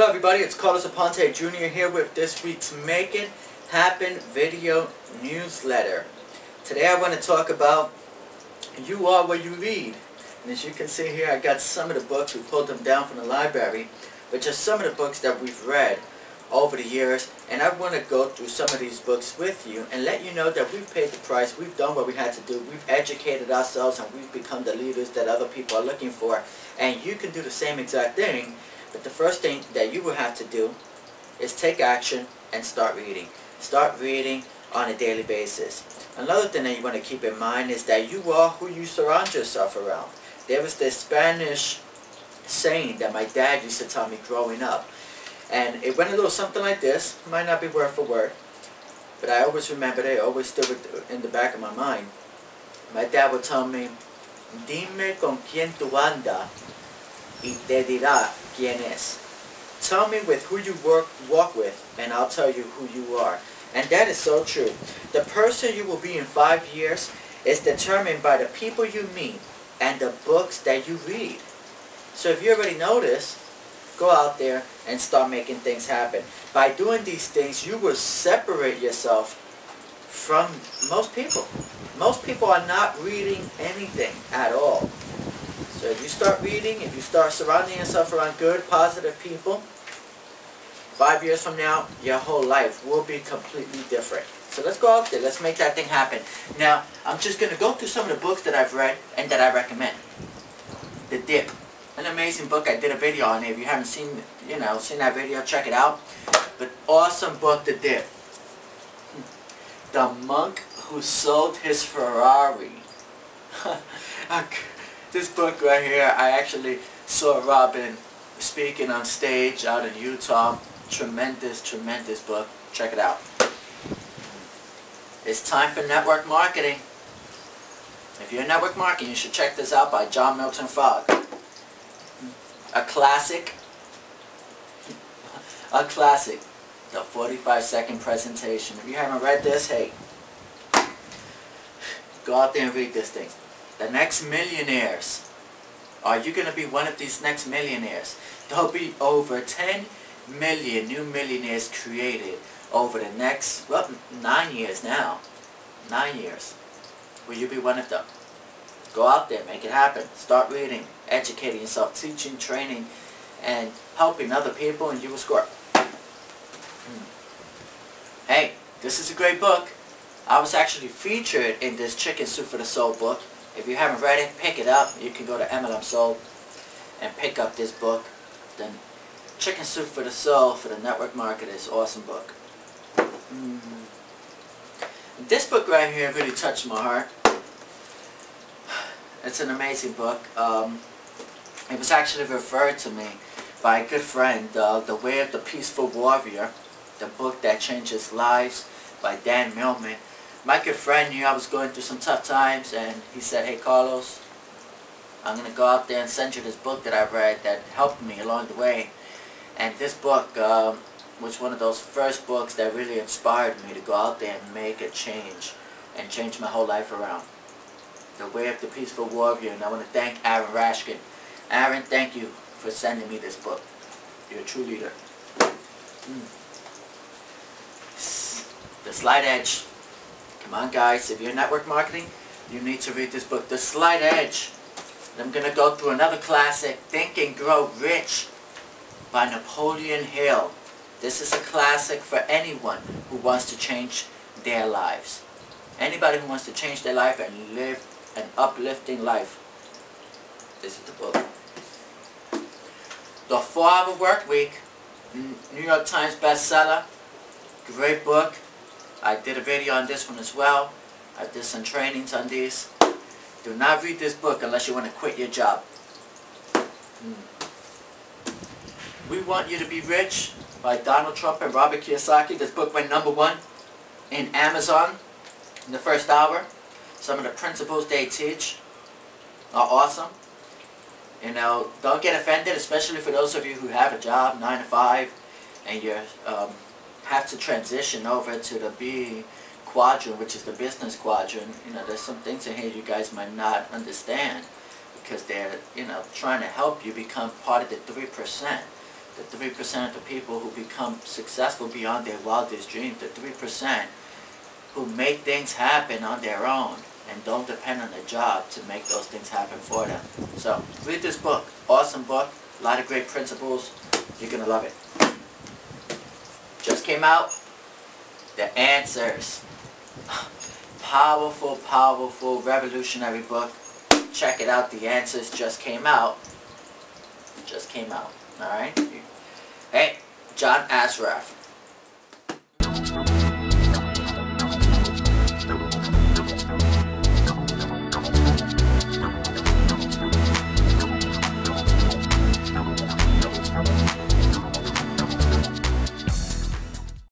Hello everybody, it's Carlos Aponte Jr. here with this week's Make It Happen video newsletter. Today I want to talk about you are what you read. And as you can see here, I got some of the books, we pulled them down from the library, but just some of the books that we've read over the years. And I want to go through some of these books with you and let you know that we've paid the price, we've done what we had to do, we've educated ourselves, and we've become the leaders that other people are looking for. And you can do the same exact thing. But the first thing that you will have to do is take action and start reading. Start reading on a daily basis. Another thing that you want to keep in mind is that you are who you surround yourself around. There was this Spanish saying that my dad used to tell me growing up. And it went a little something like this. It might not be word for word, but I always remembered it. It always stood in the back of my mind. My dad would tell me, "Dime con quién tú andas y te dirá quién es." Tell me with who you walk with, and I'll tell you who you are. And that is so true. The person you will be in 5 years is determined by the people you meet and the books that you read. So if you already know this, go out there and start making things happen. By doing these things, you will separate yourself from most people. Most people are not reading anything at all. So if you start reading, if you start surrounding yourself around good, positive people, 5 years from now, your whole life will be completely different. So let's go out there, let's make that thing happen. Now, I'm just going to go through some of the books that I've read and that I recommend. The Dip, an amazing book. I did a video on it. If you haven't seen that video, check it out. But awesome book, The Dip. The Monk Who Sold His Ferrari. This book right here, I actually saw Robin speaking on stage out in Utah. Tremendous, tremendous book. Check it out. It's time for network marketing. If you're in network marketing, you should check this out by John Milton Fogg. A classic. A classic. The 45-second presentation. If you haven't read this, hey, go out there and read this thing. The Next Millionaires. Are you going to be one of these next millionaires? There'll be over 10 million new millionaires created over the next, well, 9 years now. 9 years. Will you be one of them? Go out there, make it happen. Start reading, educating yourself, teaching, training, and helping other people, and you will score. Hey, this is a great book. I was actually featured in this Chicken Soup for the Soul book. If you haven't read it, pick it up. You can go to MLM Soul and pick up this book. The Chicken Soup for the Soul for the Network Marketers. Awesome book. This book right here really touched my heart. It's an amazing book. It was actually referred to me by a good friend, The Way of the Peaceful Warrior, the book that changes lives by Dan Millman. My good friend knew I was going through some tough times, and he said, "Hey Carlos, I'm going to go out there and send you this book that I read that helped me along the way." And this book was one of those first books that really inspired me to go out there and make a change and change my whole life around. The Way of the Peaceful Warrior. And I want to thank Aaron Rashkin. Aaron, thank you for sending me this book. You're a true leader. The Slight Edge. Come on guys, if you're in network marketing, you need to read this book, The Slight Edge. And I'm going to go through another classic, Think and Grow Rich by Napoleon Hill. This is a classic for anyone who wants to change their lives. Anybody who wants to change their life and live an uplifting life. This is the book. The 4-Hour Work Week, New York Times bestseller. Great book. I did a video on this one as well. I did some trainings on these. Do not read this book unless you want to quit your job. We Want You to Be Rich by Donald Trump and Robert Kiyosaki. This book went #1 in Amazon in the first hour. Some of the principles they teach are awesome. You know, don't get offended, especially for those of you who have a job, 9 to 5, and you're have to transition over to the B quadrant, which is the business quadrant. You know, there's some things in here you guys might not understand because they're, trying to help you become part of the 3%. The 3% of the people who become successful beyond their wildest dreams. The 3% who make things happen on their own and don't depend on a job to make those things happen for them. So, read this book. Awesome book. A lot of great principles. You're going to love it. Just came out. The Answers. Powerful, powerful, revolutionary book. Check it out. The Answers just came out. Just came out. Alright? Hey, John Ashraf.